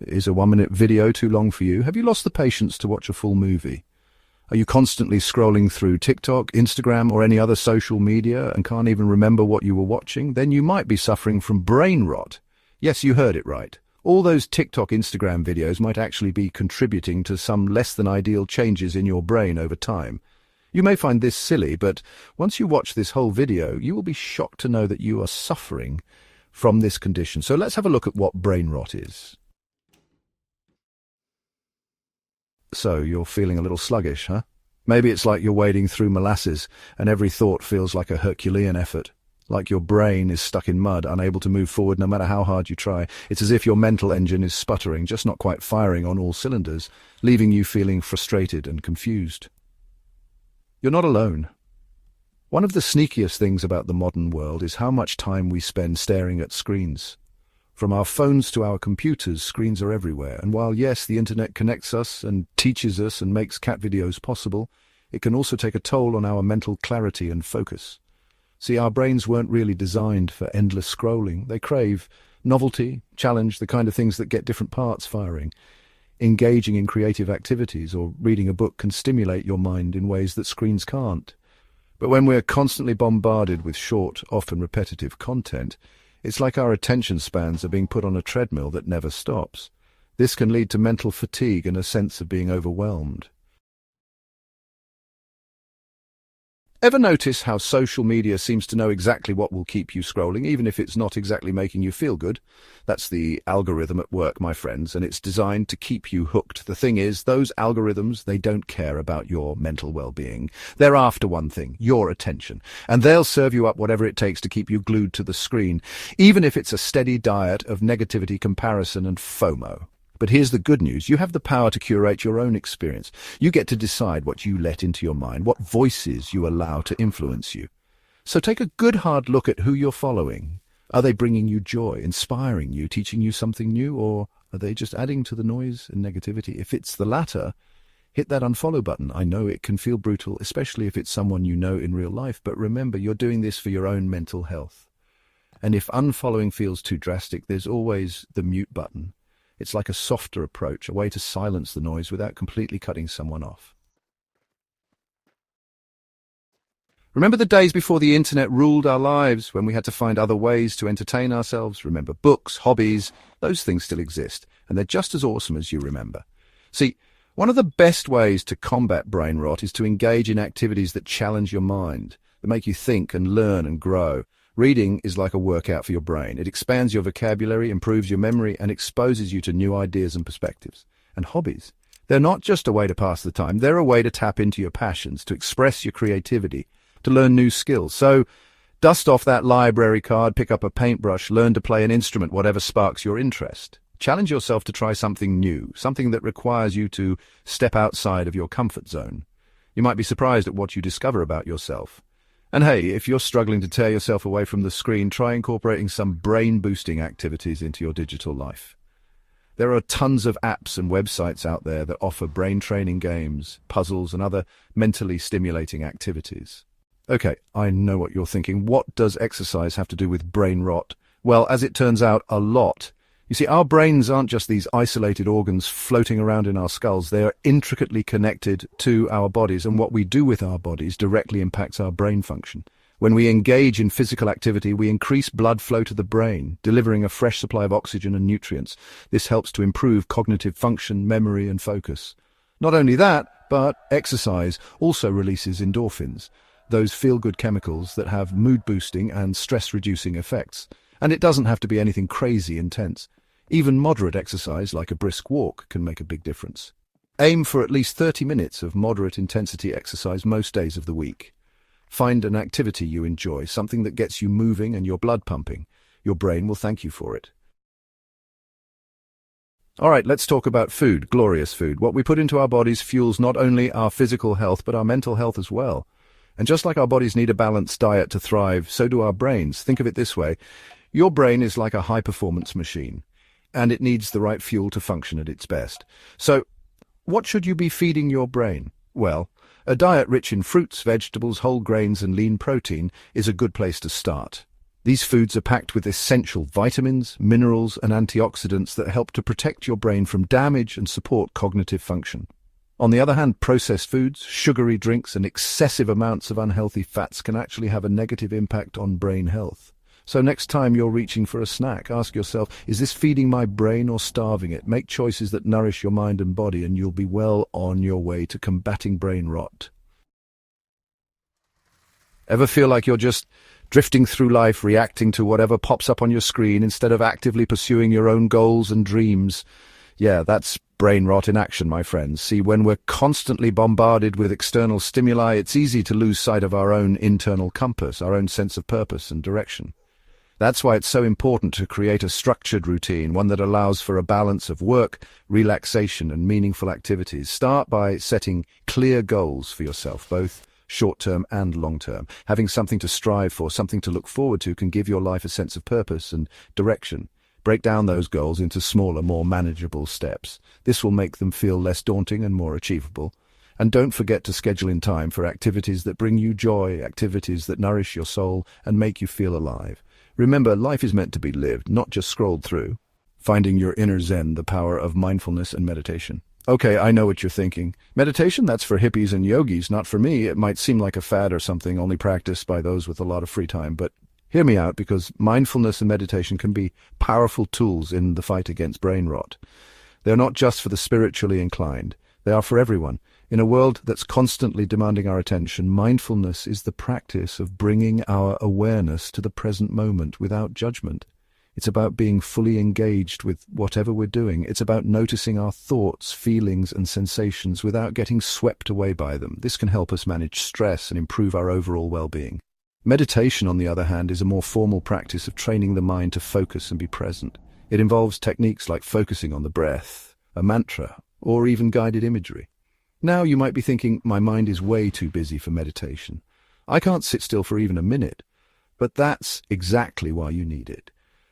Is a 1-minute video too long for you? Have you lost the patience to watch a full movie? Are you constantly scrolling through TikTok, Instagram, or any other social media and can't even remember what you were watching? Then you might be suffering from brain rot. Yes, you heard it right. All those TikTok, Instagram videos might actually be contributing to some less than ideal changes in your brain over time. You may find this silly, but once you watch this whole video, you will be shocked to know that you are suffering from this condition. So let's have a look at what brain rot is. So you're feeling a little sluggish, huh? Maybe it's like you're wading through molasses and every thought feels like a Herculean effort. Like your brain is stuck in mud, unable to move forward no matter how hard you try. It's as if your mental engine is sputtering, just not quite firing on all cylinders, leaving you feeling frustrated and confused. You're not alone. One of the sneakiest things about the modern world is how much time we spend staring at screens. From our phones to our computers, screens are everywhere. And while, yes, the internet connects us and teaches us and makes cat videos possible, it can also take a toll on our mental clarity and focus. See, our brains weren't really designed for endless scrolling. They crave novelty, challenge, the kind of things that get different parts firing. Engaging in creative activities or reading a book can stimulate your mind in ways that screens can't. But when we're constantly bombarded with short, often repetitive content, it's like our attention spans are being put on a treadmill that never stops. This can lead to mental fatigue and a sense of being overwhelmed. Ever notice how social media seems to know exactly what will keep you scrolling, even if it's not exactly making you feel good? That's the algorithm at work, my friends, and it's designed to keep you hooked. The thing is, those algorithms, they don't care about your mental well-being. They're after one thing, your attention, and they'll serve you up whatever it takes to keep you glued to the screen, even if it's a steady diet of negativity, comparison, and FOMO. But here's the good news. You have the power to curate your own experience. You get to decide what you let into your mind, what voices you allow to influence you. So take a good hard look at who you're following. Are they bringing you joy, inspiring you, teaching you something new, or are they just adding to the noise and negativity? If it's the latter, hit that unfollow button. I know it can feel brutal, especially if it's someone you know in real life, but remember, you're doing this for your own mental health. And if unfollowing feels too drastic, there's always the mute button. It's like a softer approach, a way to silence the noise without completely cutting someone off. Remember the days before the internet ruled our lives, when we had to find other ways to entertain ourselves? Remember books, hobbies, those things still exist, and they're just as awesome as you remember. See, one of the best ways to combat brain rot is to engage in activities that challenge your mind, that make you think and learn and grow. Reading is like a workout for your brain. It expands your vocabulary, improves your memory, and exposes you to new ideas and perspectives. And hobbies, they're not just a way to pass the time, they're a way to tap into your passions, to express your creativity, to learn new skills. So dust off that library card, pick up a paintbrush, learn to play an instrument, whatever sparks your interest. Challenge yourself to try something new, something that requires you to step outside of your comfort zone. You might be surprised at what you discover about yourself. And hey, if you're struggling to tear yourself away from the screen, try incorporating some brain-boosting activities into your digital life. There are tons of apps and websites out there that offer brain-training games, puzzles, and other mentally stimulating activities. Okay, I know what you're thinking. What does exercise have to do with brain rot? Well, as it turns out, a lot. You see, our brains aren't just these isolated organs floating around in our skulls. They are intricately connected to our bodies, and what we do with our bodies directly impacts our brain function. When we engage in physical activity, we increase blood flow to the brain, delivering a fresh supply of oxygen and nutrients. This helps to improve cognitive function, memory, and focus. Not only that, but exercise also releases endorphins, those feel-good chemicals that have mood-boosting and stress-reducing effects. And it doesn't have to be anything crazy intense. Even moderate exercise, like a brisk walk, can make a big difference. Aim for at least 30 minutes of moderate intensity exercise most days of the week. Find an activity you enjoy, something that gets you moving and your blood pumping. Your brain will thank you for it. All right, let's talk about food, glorious food. What we put into our bodies fuels not only our physical health, but our mental health as well. And just like our bodies need a balanced diet to thrive, so do our brains. Think of it this way. Your brain is like a high-performance machine, and it needs the right fuel to function at its best. So, what should you be feeding your brain? Well, a diet rich in fruits, vegetables, whole grains, and lean protein is a good place to start. These foods are packed with essential vitamins, minerals, and antioxidants that help to protect your brain from damage and support cognitive function. On the other hand, processed foods, sugary drinks, and excessive amounts of unhealthy fats can actually have a negative impact on brain health. So next time you're reaching for a snack, ask yourself, is this feeding my brain or starving it? Make choices that nourish your mind and body, and you'll be well on your way to combating brain rot. Ever feel like you're just drifting through life, reacting to whatever pops up on your screen instead of actively pursuing your own goals and dreams? Yeah, that's brain rot in action, my friends. See, when we're constantly bombarded with external stimuli, it's easy to lose sight of our own internal compass, our own sense of purpose and direction. That's why it's so important to create a structured routine, one that allows for a balance of work, relaxation, and meaningful activities. Start by setting clear goals for yourself, both short-term and long-term. Having something to strive for, something to look forward to, can give your life a sense of purpose and direction. Break down those goals into smaller, more manageable steps. This will make them feel less daunting and more achievable. And don't forget to schedule in time for activities that bring you joy, activities that nourish your soul and make you feel alive. Remember, life is meant to be lived, not just scrolled through. Finding your inner zen, the power of mindfulness and meditation. Okay, I know what you're thinking. Meditation, that's for hippies and yogis, not for me. It might seem like a fad or something only practiced by those with a lot of free time, but hear me out, because mindfulness and meditation can be powerful tools in the fight against brain rot. They're not just for the spiritually inclined. They are for everyone. In a world that's constantly demanding our attention, mindfulness is the practice of bringing our awareness to the present moment without judgment. It's about being fully engaged with whatever we're doing. It's about noticing our thoughts, feelings, and sensations without getting swept away by them. This can help us manage stress and improve our overall well-being. Meditation, on the other hand, is a more formal practice of training the mind to focus and be present. It involves techniques like focusing on the breath, a mantra, or even guided imagery. Now you might be thinking, my mind is way too busy for meditation. I can't sit still for even a minute. But that's exactly why you need it.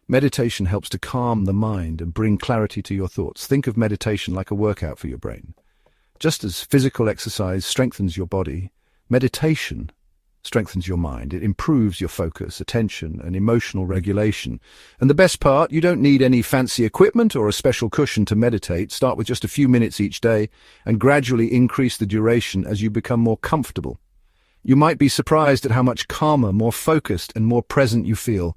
Meditation helps to calm the mind and bring clarity to your thoughts. Think of meditation like a workout for your brain. Just as physical exercise strengthens your body, meditation strengthens your mind. It improves your focus, attention, and emotional regulation. And the best part, you don't need any fancy equipment or a special cushion to meditate. Start with just a few minutes each day and gradually increase the duration as you become more comfortable. You might be surprised at how much calmer, more focused, and more present you feel.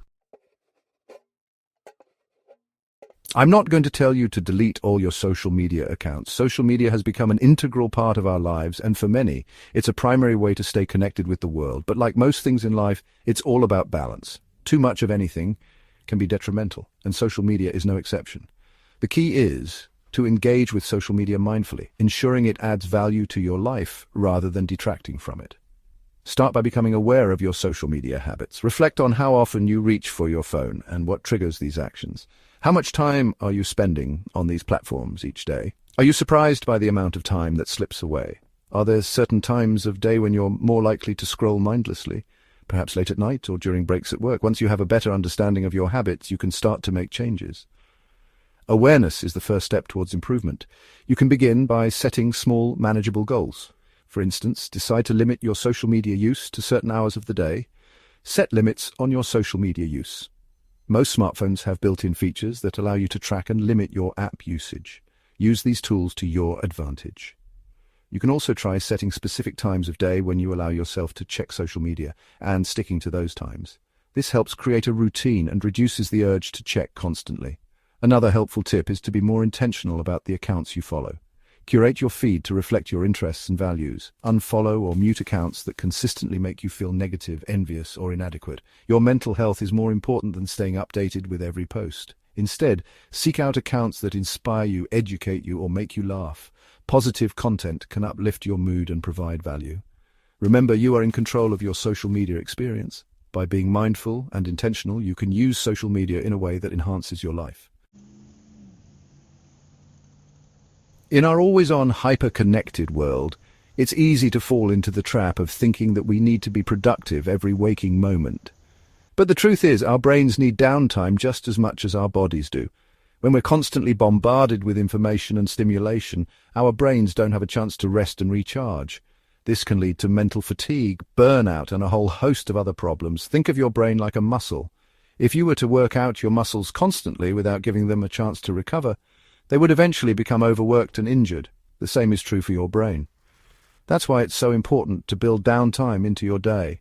I'm not going to tell you to delete all your social media accounts. Social media has become an integral part of our lives, and for many, it's a primary way to stay connected with the world. But like most things in life, it's all about balance. Too much of anything can be detrimental, and social media is no exception. The key is to engage with social media mindfully, ensuring it adds value to your life rather than detracting from it. Start by becoming aware of your social media habits. Reflect on how often you reach for your phone and what triggers these actions. How much time are you spending on these platforms each day? Are you surprised by the amount of time that slips away? Are there certain times of day when you're more likely to scroll mindlessly, perhaps late at night or during breaks at work? Once you have a better understanding of your habits, you can start to make changes. Awareness is the first step towards improvement. You can begin by setting small, manageable goals. For instance, decide to limit your social media use to certain hours of the day. Set limits on your social media use. Most smartphones have built-in features that allow you to track and limit your app usage. Use these tools to your advantage. You can also try setting specific times of day when you allow yourself to check social media and sticking to those times. This helps create a routine and reduces the urge to check constantly. Another helpful tip is to be more intentional about the accounts you follow. Curate your feed to reflect your interests and values. Unfollow or mute accounts that consistently make you feel negative, envious, or inadequate. Your mental health is more important than staying updated with every post. Instead, seek out accounts that inspire you, educate you, or make you laugh. Positive content can uplift your mood and provide value. Remember, you are in control of your social media experience. By being mindful and intentional, you can use social media in a way that enhances your life. In our always-on, hyper-connected world, it's easy to fall into the trap of thinking that we need to be productive every waking moment. But the truth is, our brains need downtime just as much as our bodies do. When we're constantly bombarded with information and stimulation, our brains don't have a chance to rest and recharge. This can lead to mental fatigue, burnout, and a whole host of other problems. Think of your brain like a muscle. If you were to work out your muscles constantly without giving them a chance to recover, they would eventually become overworked and injured. The same is true for your brain. That's why it's so important to build downtime into your day.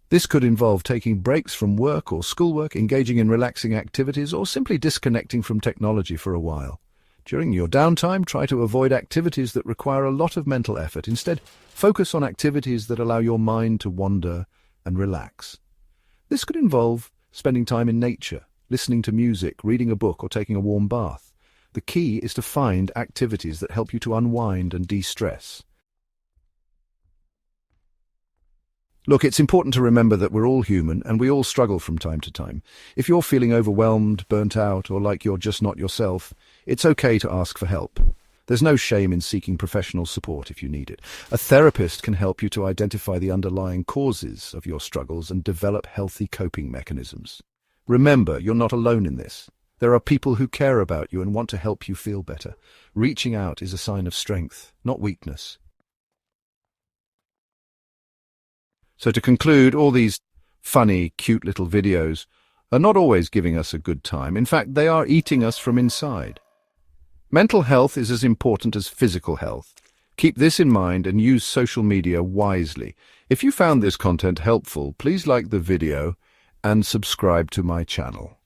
This could involve taking breaks from work or schoolwork, engaging in relaxing activities, or simply disconnecting from technology for a while. During your downtime, try to avoid activities that require a lot of mental effort. Instead, focus on activities that allow your mind to wander and relax. This could involve spending time in nature, listening to music, reading a book, or taking a warm bath. The key is to find activities that help you to unwind and de-stress. Look, it's important to remember that we're all human and we all struggle from time to time. If you're feeling overwhelmed, burnt out, or like you're just not yourself, it's okay to ask for help. There's no shame in seeking professional support if you need it. A therapist can help you to identify the underlying causes of your struggles and develop healthy coping mechanisms. Remember, you're not alone in this. There are people who care about you and want to help you feel better. Reaching out is a sign of strength, not weakness. So to conclude, all these funny, cute little videos are not always giving us a good time. In fact, they are eating us from inside. Mental health is as important as physical health. Keep this in mind and use social media wisely. If you found this content helpful, please like the video and subscribe to my channel.